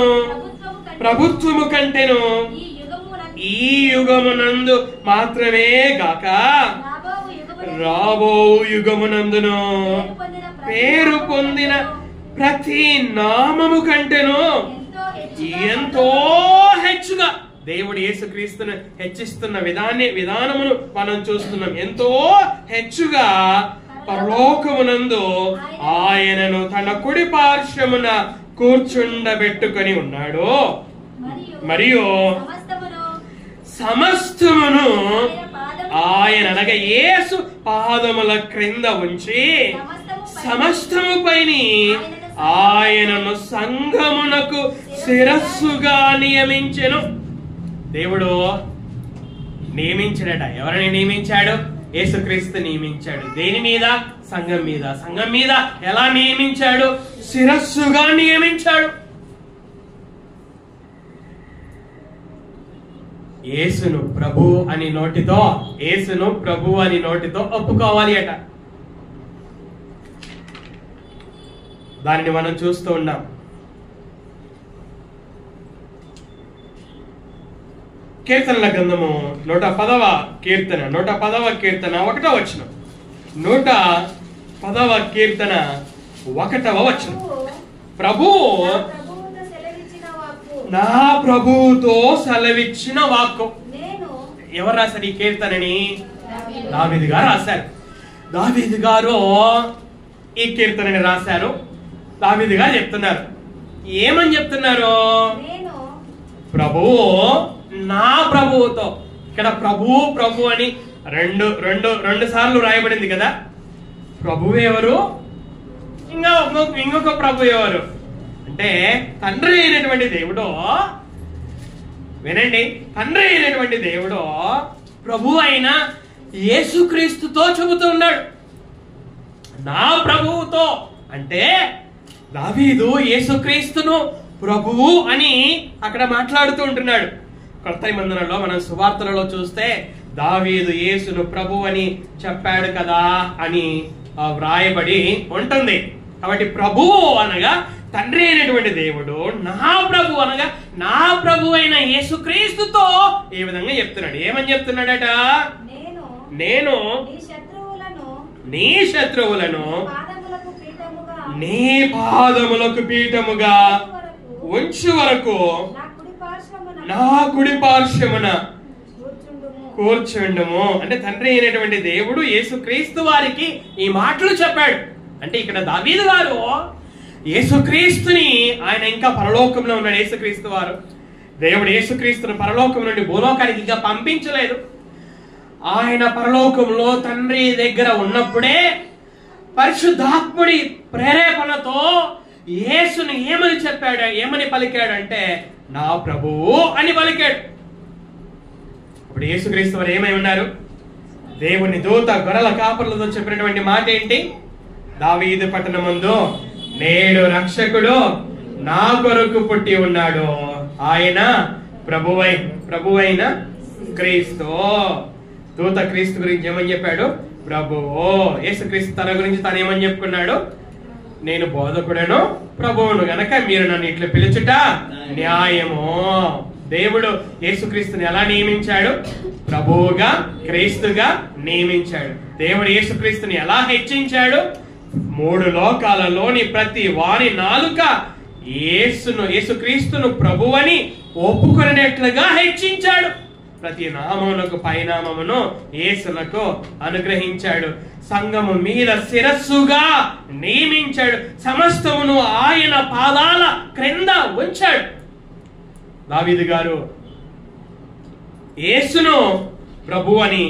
ప్రభుత్వము కంటెను ఈ యుగమునందు మాత్రమే గాక రాబో యుగమునందును పేరు పొందిన ప్రతి నామము కంటెను ఎంతో హెచ్చుగా దేవుడు యేసుక్రీస్తును హెచ్చిస్తున్న విధానమును మనం చూస్తున్నాం. ఎంతో హెచ్చుగా పరలోకమునందు ఆయనను తన కుడి పార్శ్వమున కూర్చుండబెట్టుకొని ఉన్నాడు. మరియు సమస్తమును ఆయన అనగా యేసు పాదముల క్రింద ఉంచి సమస్తముపైని ఆయనను సంఘమునకు శిరస్సుగా నియమించెను. దేవుడు నియమించాడట. ఎవరిని నియమించాడు? యేసుక్రీస్తు నియమించాడు. దేని మీద? సంఘం మీద. సంఘం మీద ఎలా నియమించాడు? శిరస్సుగా నియమించాడు. యేసును ప్రభు అని నోటితో ఒప్పుకోవాలి అట. దానిని మనం చూస్తూ ఉన్నాం. కీర్తనల గ్రంథము 110వ కీర్తన 1వ వచనం. 110వ కీర్తన 1వ వచనం. ప్రభువు నా ప్రభువుతో సెలవిచ్చిన వాక్కు. ఎవరు రాశారు ఈ కీర్తనని? దావీదు గారు రాశారు. దావీదు గారు ఈ కీర్తనని రాశారు. దావీదు గారు చెప్తున్నారు. ఏమని చెప్తున్నారు? ప్రభువు నా ప్రభువుతో. ఇక్కడ ప్రభు అని రెండు సార్లు రాయబడింది కదా. ప్రభువు ఎవరు? ఇంకొక ప్రభు ఎవరు అంటే తండ్రి అయినటువంటి దేవుడు. వినండి, తండ్రి అయినటువంటి దేవుడు ప్రభు అయిన యేసుక్రీస్తుతో చెబుతూ ఉన్నాడు. నా ప్రభువుతో అంటే దావీదు యేసుక్రీస్తును ప్రభువు అని అక్కడ మాట్లాడుతూ ఉంటున్నాడు. కొత్త నిబంధనలో మనం సువార్తలలో చూస్తే దావీదు యేసును ప్రభు అని చెప్పాడు కదా అని వ్రాయబడి ఉంటుంది. కాబట్టి ప్రభువు అనగా తండ్రి అయినటువంటి దేవుడు, నా ప్రభు అనగా నా ప్రభు అయిన యేసుక్రీస్తుతో ఏ విధంగా చెప్తున్నాడు. ఏమని చెప్తున్నాడట? నేను నీ శత్రువులను నీ పాదములకు పీఠముగా ఉంచు వరకు నా కుడి పార్శ్వమున కూర్చుండుము. అంటే తండ్రి అయినటువంటి దేవుడు యేసుక్రీస్తు వారికి ఈ మాటలు చెప్పాడు. అంటే ఇక్కడ దావీదు గారు యేసుక్రీస్తుని, ఆయన ఇంకా పరలోకంలో ఉన్నాడు. యేసుక్రీస్తు వారు దేవుడు యేసుక్రీస్తును పరలోకం నుండి భూలోకానికి ఇంకా పంపించలేదు. ఆయన పరలోకంలో తండ్రి దగ్గర ఉన్నప్పుడే పరిశుద్ధాత్ముడి ప్రేరేపణతో యేసుని ఏమని పలికాడు అంటే నా ప్రభువు అని పలికాడు. ఇప్పుడు యేసుక్రీస్తు వారు ఏమై ఉన్నారు? దేవుని దూత గొర్రెల కాపరులతో చెప్పినటువంటి మాట ఏంటి? దావీదు పట్టణమందు నేడు రక్షకుడు నా కొరకు పుట్టి ఉన్నాడు, ఆయన ప్రభువైన క్రీస్తు. దూత క్రీస్తు గురించి ఏమని చెప్పాడు? ప్రభువు. యేసుక్రీస్తు తన గురించి తాను ఏమని చెప్పుకున్నాడు? నేను బోధకుడను ప్రభువును గనక మీరు నన్ను ఇట్లా పిలుచుట న్యాయము. దేవుడు యేసుక్రీస్తుని ఎలా నియమించాడు? ప్రభువుగా, క్రీస్తుగా నియమించాడు. దేవుడు యేసుక్రీస్తుని ఎలా హెచ్చించాడు? 3 లోకాలలోని ప్రతి వారి నాలుక యేసుక్రీస్తును ప్రభువని ఒప్పుకొనేట్లుగా హెచ్చించాడు. ప్రతి నామమునకు పైనామమును యేసునకు అనుగ్రహించాడు. సంఘము మీద శిరస్సుగా నియమించాడు. సమస్తమును ఆయన పాదాల క్రింద ఉంచాడు. దావీదు గారు యేసును ప్రభు అని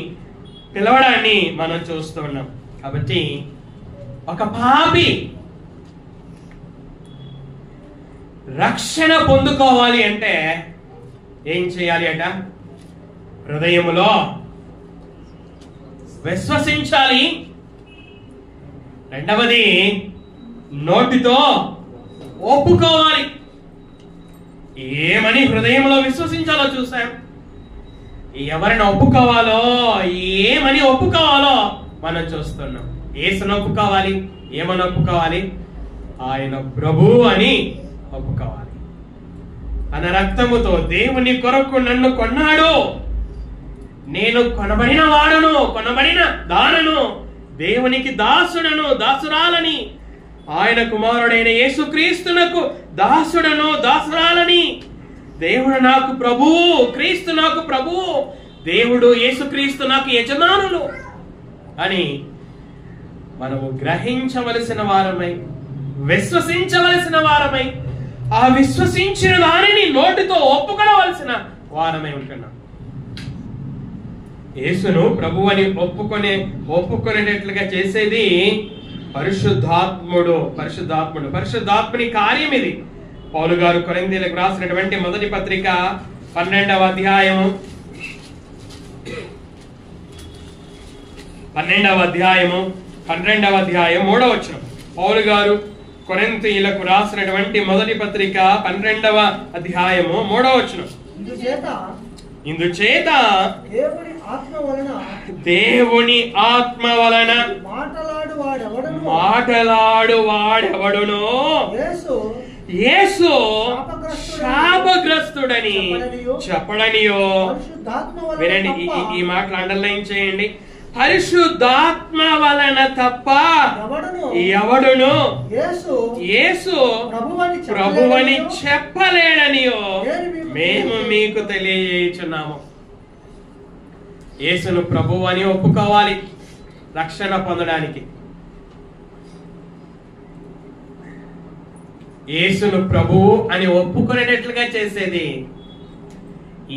పిలవడాన్ని మనం చూస్తూ ఉన్నాం. కాబట్టి ఒక పాపి రక్షణ పొందుకోవాలి అంటే ఏం చేయాలి అట? హృదయములో విశ్వసించాలి. రెండవది నోటితో ఒప్పుకోవాలి. ఏమని హృదయంలో విశ్వసించాలో చూసాం. ఎవరిని ఒప్పుకోవాలో, ఏమని ఒప్పుకోవాలో మనం చూస్తున్నాం. యేసును ఒప్పుకోవాలి. ఏమని ఒప్పుకోవాలి? ఆయన ప్రభు అని ఒప్పుకోవాలి. తన రక్తముతో దేవుని కొరకు నన్ను కొన్నాడు, నేను కొనబడిన వాడును, కొనబడిన దానను, దేవునికి దాసుడను, దాసురాలని, ఆయన కుమారుడైన యేసుక్రీస్తునకు దాసుడను, దాసురాలని, దేవుడు నాకు ప్రభువు, క్రీస్తు నాకు ప్రభువు, దేవుడు యేసుక్రీస్తు నాకు యజమానులు అని మనము గ్రహించవలసిన వారమై, విశ్వసించవలసిన వారమై, ఆ విశ్వసించిన దానిని నోటితో ఒప్పుకోవలసిన వారమై ఉంటున్నాం. యేసును ప్రభు అని ఒప్పుకునేటట్లుగా చేసేది పరిశుద్ధాత్ముని కార్యం ఇది. పౌలు గారు కొరింథీయులకు రాసినటువంటి మొదటి పత్రిక 12వ అధ్యాయం 3వ వచనం. పౌలు గారు కొరింథీయులకు రాసినటువంటి మొదటి పత్రిక 12వ అధ్యాయము 3వ వచనం. ఇందుచేత దేవుని ఆత్మ వలన మాటలాడు వాడెవడునో యేసు శాపగ్రస్తుడని చెప్పడనియో. వినండి, ఈ మాటలు అండర్లైన్ చేయండి. పరిశుద్ధాత్మ వలన తప్ప ఎవడును యేసు ప్రభువని చెప్పలేడనియో మేము మీకు తెలియజేయుచున్నాము. యేసును ప్రభువు అని ఒప్పుకోవాలి రక్షణ పొందడానికి. యేసును ప్రభువు అని ఒప్పుకునేటట్లుగా చేసేది,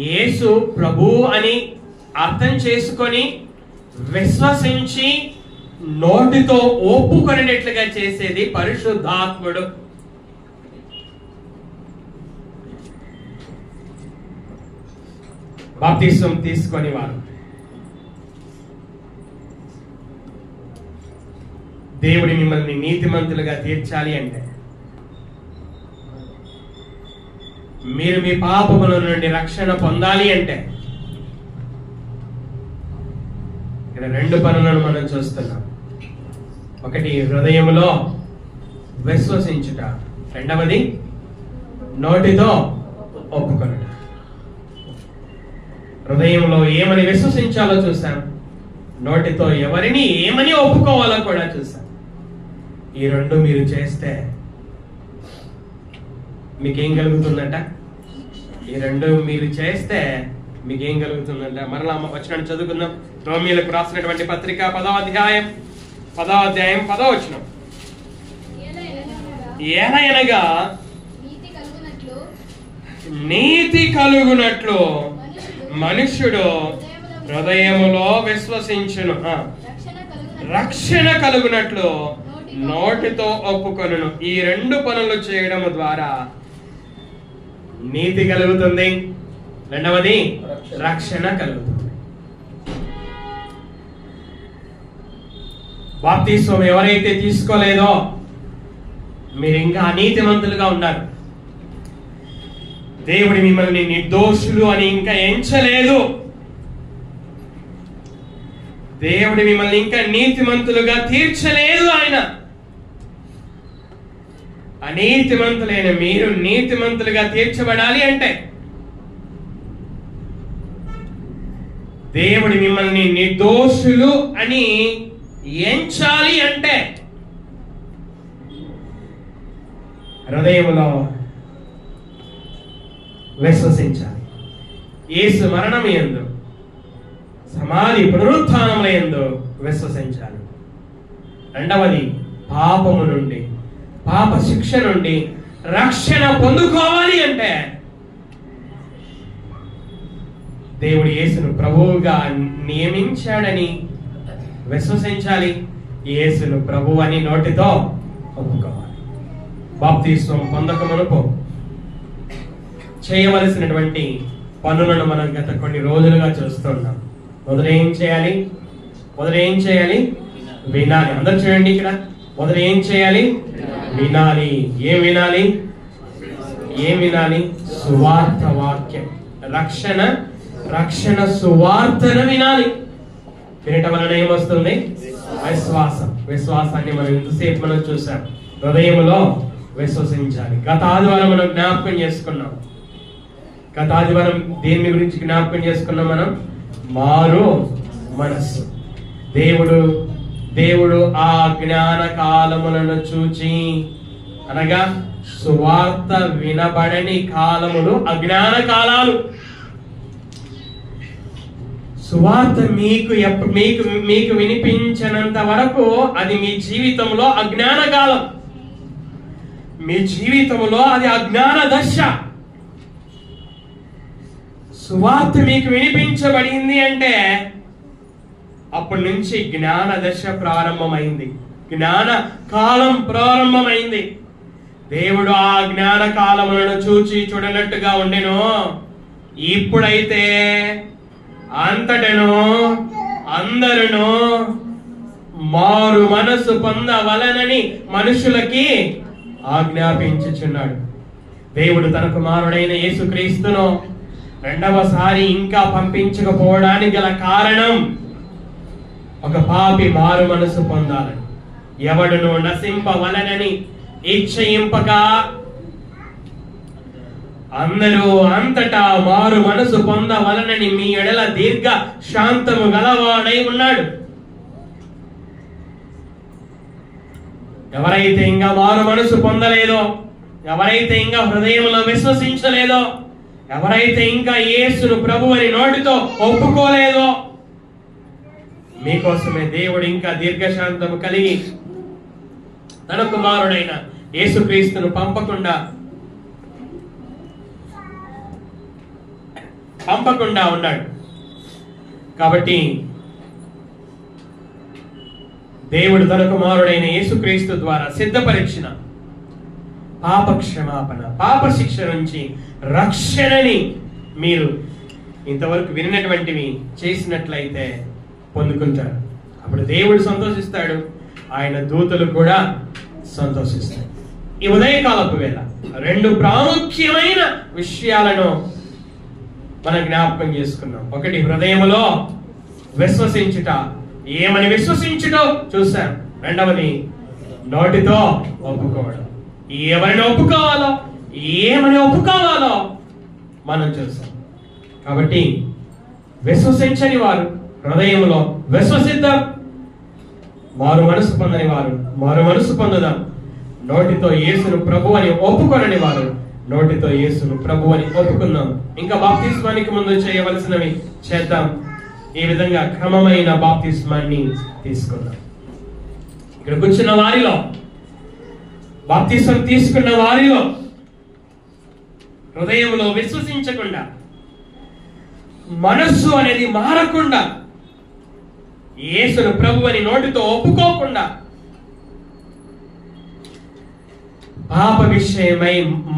యేసు ప్రభువు అని అర్థం చేసుకొని విశ్వసించి నోటితో ఒప్పుకునేటట్లుగా చేసేది పరిశుద్ధాత్ముడు. బాప్తిసం తీసుకొని వారు దేవుడి మిమ్మల్ని నీతిమంతులుగా తీర్చాలి అంటే, మీరు మీ పాపముల నుండి రక్షణ పొందాలి అంటే, ఇక్కడ 2 పనులను మనం చూస్తున్నాం. ఒకటి హృదయములో విశ్వసించుట, రెండవది నోటితో ఒప్పుకొనుట. హృదయంలో ఏమని విశ్వసించాలో చూసాం, నోటితో ఎవరిని ఏమని ఒప్పుకోవాలో కూడా చూసాం. ఈ 2 మీరు చేస్తే మీకేం కలుగుతుందంట? ఈ 2 మీరు చేస్తే మీకేం కలుగుతుందంట? మరలా వచనాన్ని చదువుకుందాం. రోమీయులకు రాసినటువంటి పత్రిక 10వ అధ్యాయం 10వ వచనం. ఏలయనగా నీతి కలుగునట్లు మనుష్యుడు హృదయములో విశ్వసించును, రక్షణ కలుగునట్లు నోటితో ఒప్పుకొనును. ఈ 2 పనులు చేయడం ద్వారా నీతి కలుగుతుంది, రెండవది రక్షణ కలుగుతుంది. బాప్తిస్వం ఎవరైతే తీసుకోలేదో మీరు ఇంకా అనీతిమంతులుగా ఉన్నారు. దేవుడి మిమ్మల్ని నిర్దోషులు అని ఇంకా ఎంచలేదు. దేవుడి మిమ్మల్ని ఇంకా నీతిమంతులుగా తీర్చలేదు. ఆయన అనీతిమంతులైన మీరు నీతిమంతులుగా తీర్చబడాలి అంటే, దేవుడు మిమ్మల్ని నిర్దోషులు అని ఎంచాలి అంటే, హృదయంలో విశ్వసించాలి. యేసు మరణం యందు, సమాధి పునరుత్థానముల యందు విశ్వసించాలి. రెండవది, పాపము నుండి, పాప శిక్ష నుండి రక్షణ పొందుకోవాలి అంటే దేవుడు యేసును ప్రభువుగా నియమించాడని విశ్వసించాలి. యేసును ప్రభువు అని నోటితో ఒప్పుకోవాలి. బాప్తిస్మం పొందకమునుపు చేయవలసినటువంటి పనులను మనం గత కొన్ని రోజులుగా చూస్తున్నాం. మొదట ఏం చేయాలి? వినాలి. అందరూ చూడండి, ఇక్కడ మొదట ఏం చేయాలి? వినాలి. ఏం వినాలి? సువార్త వాక్యం, రక్షణ సువార్తను వినాలి. వినటం వలన ఏమొస్తుంది? విశ్వాసాన్ని మనం ఇంతసేపు మనం చూసాం. హృదయంలో విశ్వసించాలి. గత ఆదివారం మనం జ్ఞాపకం చేసుకున్నాం. గత ఆదివారం దేని గురించి జ్ఞాపకం చేసుకున్నాం మనం? మారు మనస్సు. దేవుడు ఆ జ్ఞాన కాలములను చూచి, అనగా సువార్త వినబడని కాలములు అజ్ఞాన కాలాలు. సువార్త మీకు వినిపించినంత వరకు అది మీ జీవితంలో అజ్ఞాన కాలం, మీ జీవితంలో అది అజ్ఞాన దశ. సువార్త మీకు వినిపించబడింది అంటే అప్పటి నుంచి జ్ఞాన దశ ప్రారంభమైంది, జ్ఞాన కాలం ప్రారంభమైంది. దేవుడు ఆ జ్ఞాన కాలములను చూచి చూడనట్టుగా ఉండెను. ఇప్పుడైతే అంతటను అందరును మారు మనసు పొందవలనని మనుషులకి ఆజ్ఞాపించుచున్నాడు. దేవుడు తన కుమారుడైన యేసుక్రీస్తును రెండవసారి ఇంకా పంపించకపోవడానికి గల కారణం, ఒక పాపి మారు మనసు పొందాలని, ఎవడును నశింపవలనని ఇచ్చయింపక అందరూ అంతటా మారు మనసు పొందవలనని మీ ఎడల దీర్ఘ శాంతము గలవాడై ఉన్నాడు. ఎవరైతే ఇంకా మారు మనసు పొందలేదో, ఎవరైతే ఇంకా హృదయంలో విశ్వసించలేదో, ఎవరైతే ఇంకా యేసును ప్రభు అని నోటితో ఒప్పుకోలేదో, మీకోసమే దేవుడు ఇంకా దీర్ఘశాంతము కలిగి తన కుమారుడైన యేసుక్రీస్తును పంపకుండా ఉన్నాడు. కాబట్టి దేవుడు తన కుమారుడైన యేసుక్రీస్తు ద్వారా సిద్ధపరిచిన పాప క్షమాపణ, పాప శిక్ష నుంచి రక్షణని మీరు ఇంతవరకు విన్నటువంటివి చేసినట్లయితే పొందుకుంటారు. అప్పుడు దేవుడు సంతోషిస్తాడు, ఆయన దూతలు కూడా సంతోషిస్తాడు. ఈ ఉదయకాలపు వేళ రెండు ప్రాముఖ్యమైన విషయాలను మనం జ్ఞాపకం చేసుకున్నాం. ఒకటి, హృదయములో విశ్వసించుట. ఏమని విశ్వసించుటో చూశాం. రెండవది, నోటితో ఒప్పుకోవడం. ఎవరిని ఒప్పుకోవాలో, ఏమని ఒప్పుకోవాలో మనం చూసాం. కాబట్టి విశ్వసించని వారు హృదయంలో విశ్వసిద్దాం, మారు మనసు పొందని వారు మారు మనసు పొందుదాం. నోటితో యేసును ప్రభు అని ఒప్పుకొనని వారు నోటితో యేసును ప్రభు అని ఒప్పుకుందాం. ఇంకా బాప్తిస్మానికి ముందు చేయవలసినవి చేద్దాం. ఈ విధంగా క్రమమైన బాప్తిస్మాన్ని తీసుకుందాం. ఇక్కడ కూర్చున్న వారిలో, బాప్తిస్మం తీసుకున్న వారిలో హృదయంలో విశ్వసించకుండా, మనస్సు అనేది మారకుండా, యేసును ప్రభు అని నోటితో ఒప్పుకోకుండా, పాప విషయమై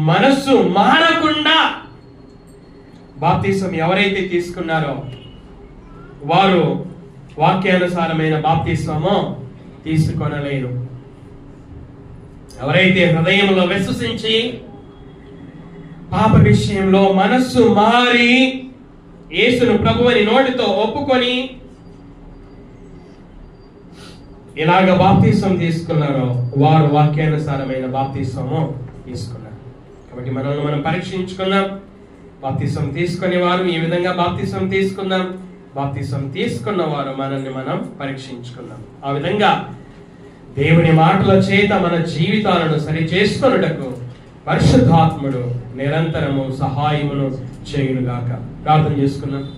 మనస్సు మారకుండా బాప్తిస్మం ఎవరైతే తీసుకున్నారో వారు వాక్యానుసారమైన బాప్తిస్మము తీసుకొనలేరు. ఎవరైతే హృదయంలో విశ్వసించి పాప విషయంలో మనస్సు మారి యేసును ప్రభు అని నోటితో ఒప్పుకొని ఇలాగ బాప్తిసం తీసుకున్నారో వారు వాక్యానుసారమైన బాప్తిసము తీసుకున్నారు. కాబట్టి మనల్ని మనం పరీక్షించుకున్నాం. బాప్తిసం తీసుకునే వారు ఈ విధంగా బాప్తిసం తీసుకున్నాం. బాప్తిసం తీసుకున్న వారు మనల్ని మనం పరీక్షించుకున్నాం. ఆ విధంగా దేవుని మాటల చేత మన జీవితాలను సరి చేసుకొనుటకు పరిశుద్ధాత్ముడు నిరంతరము సహాయమును చేయునుగాక. ప్రార్థన చేసుకున్నాం.